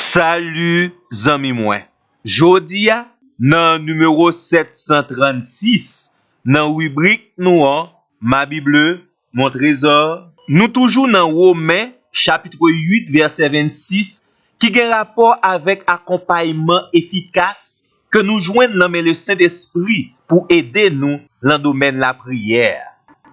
Salut zami mwen. Jodi a nan numéro 736 nan rubrik nou an Ma Bible, mon trésor. Nou toujou nan Romain chapitre 8 verset 26 ki gen rapport avec accompagnement efficace que nous joignent nan men le Saint-Esprit pour aider nous dans domaine la prière.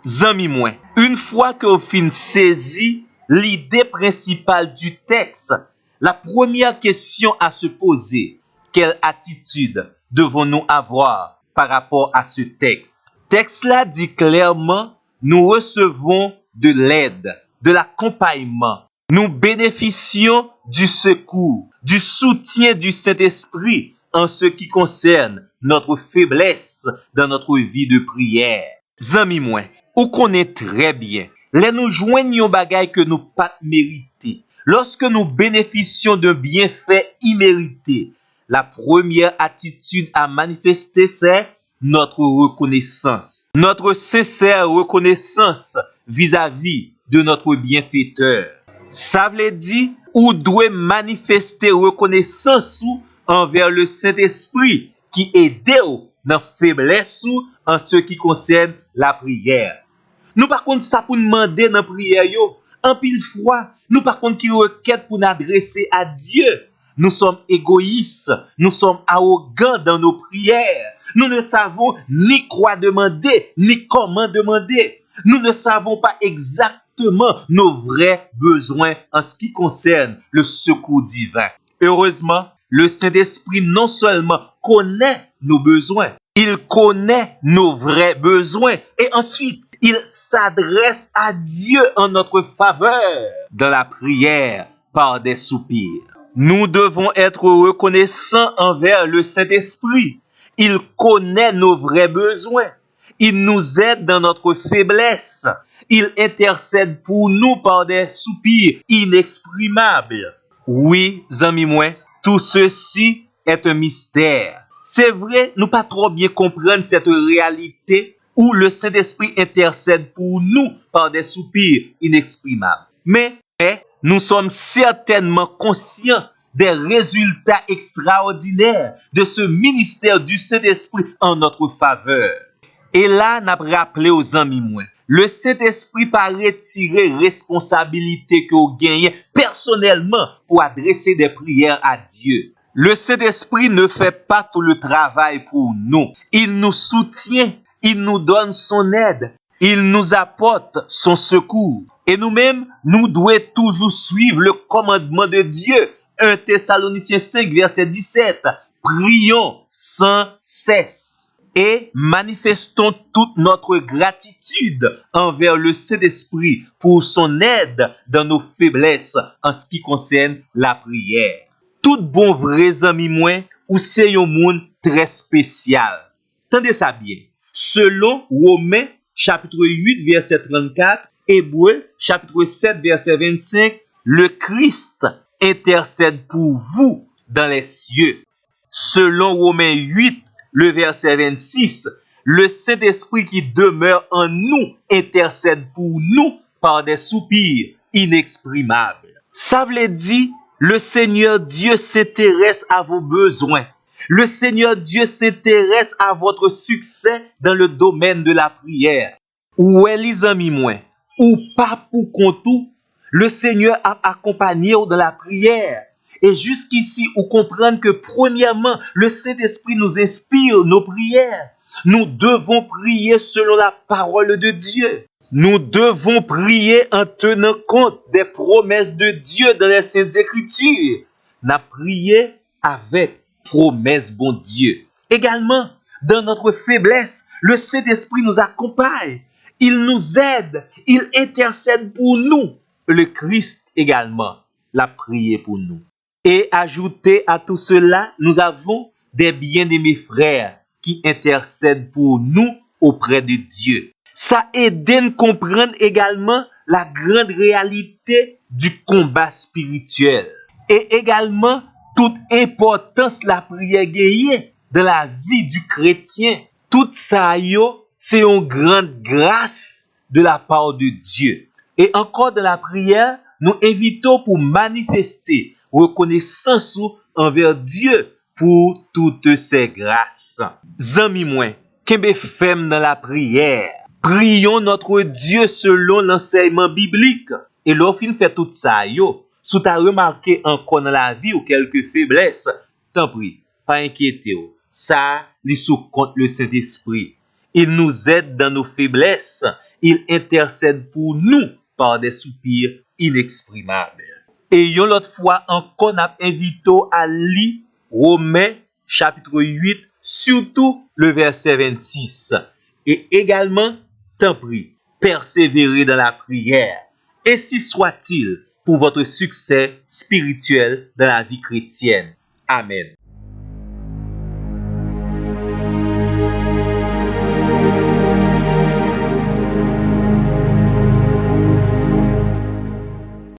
Zami mwen, une fois que vous fin saisi l'idée principale du texte, la première question à se poser, quelle attitude devons-nous avoir par rapport à ce texte? Texte-là dit clairement, nous recevons de l'aide, de l'accompagnement. Nous bénéficions du secours, du soutien du Saint-Esprit en ce qui concerne notre faiblesse dans notre vie de prière. Zami mwen, ou connaît très bien, les nous joignons bagay que nous pas mérité. Lorsque nous bénéficions de bienfaits immérités, la première attitude à manifester, c'est notre reconnaissance. Notre sincère reconnaissance vis-à-vis de notre bienfaiteur. Ça veut dire, ou doit manifester reconnaissance envers le Saint-Esprit qui aide dans la faiblesse en ce qui concerne la prière. Nous par contre, ça pour demander dans la prière, en pile fois, nous par contre qui requête pour nous adresser à Dieu. Nous sommes égoïstes, nous sommes arrogants dans nos prières. Nous ne savons ni quoi demander, ni comment demander. Nous ne savons pas exactement nos vrais besoins en ce qui concerne le secours divin. Heureusement, le Saint-Esprit non seulement connaît nos besoins, il connaît nos vrais besoins et ensuite, il s'adresse à Dieu en notre faveur dans la prière par des soupirs. Nous devons être reconnaissants envers le Saint-Esprit. Il connaît nos vrais besoins. Il nous aide dans notre faiblesse. Il intercède pour nous par des soupirs inexprimables. Oui, amis moi, tout ceci est un mystère. C'est vrai, nous pas trop bien comprendre cette réalité où le Saint-Esprit intercède pour nous par des soupirs inexprimables. Mais nous sommes certainement conscients des résultats extraordinaires de ce ministère du Saint-Esprit en notre faveur. Et là, n'a rappelé aux amis moins. Le Saint-Esprit pas retirer responsabilité que vous gagnez personnellement pour adresser des prières à Dieu. Le Saint-Esprit ne fait pas tout le travail pour nous. Il nous soutient, il nous donne son aide, il nous apporte son secours. Et nous-mêmes, nous devons toujours suivre le commandement de Dieu. 1 Thessaloniciens 5, verset 17. Prions sans cesse et manifestons toute notre gratitude envers le Saint-Esprit pour son aide dans nos faiblesses en ce qui concerne la prière. Tout bon vrai ami moi, ou c'est un monde très spécial. Tendez ça bien. Selon Romains chapitre 8 verset 34, Hébreux chapitre 7 verset 25, le Christ intercède pour vous dans les cieux. Selon Romains 8, le verset 26, le Saint-Esprit qui demeure en nous intercède pour nous par des soupirs inexprimables. Ça veut dire, le Seigneur Dieu s'intéresse à vos besoins. Le Seigneur Dieu s'intéresse à votre succès dans le domaine de la prière. Ou les amis moins, ou pas pour compte, le Seigneur a accompagné dans la prière. Et jusqu'ici, vous comprenez que premièrement, le Saint-Esprit nous inspire nos prières. Nous devons prier selon la parole de Dieu. Nous devons prier en tenant compte des promesses de Dieu dans les Saintes Écritures. Nous prions avec promesse bon Dieu. Également, dans notre faiblesse, le Saint-Esprit nous accompagne. Il nous aide. Il intercède pour nous. Le Christ également l'a prié pour nous. Et ajouté à tout cela, nous avons des bien-aimés frères qui intercèdent pour nous auprès de Dieu. Ça aide à comprendre également la grande réalité du combat spirituel. Et également toute importance la prière gagnée dans la vie du chrétien. Tout ça, c'est une grande grâce de la part de Dieu. Et encore dans la prière, nous invitons pour manifester reconnaissance envers Dieu pour toutes ses grâces. Zami moi, kembe fem dans la prière. Prions notre Dieu selon l'enseignement biblique. Et lorsqu'il fait tout ça, si tu as remarqué encore dans la vie ou quelques faiblesses, tant pis, pas inquiétez. Ça, il sous compte le Saint-Esprit. Il nous aide dans nos faiblesses. Il intercède pour nous par des soupirs inexprimables. Et l'autre fois encore, on a invité à lire Romains chapitre 8, surtout le verset 26. Et également, tant pis, persévérer dans la prière. Ainsi soit-il pour votre succès spirituel dans la vie chrétienne. Amen.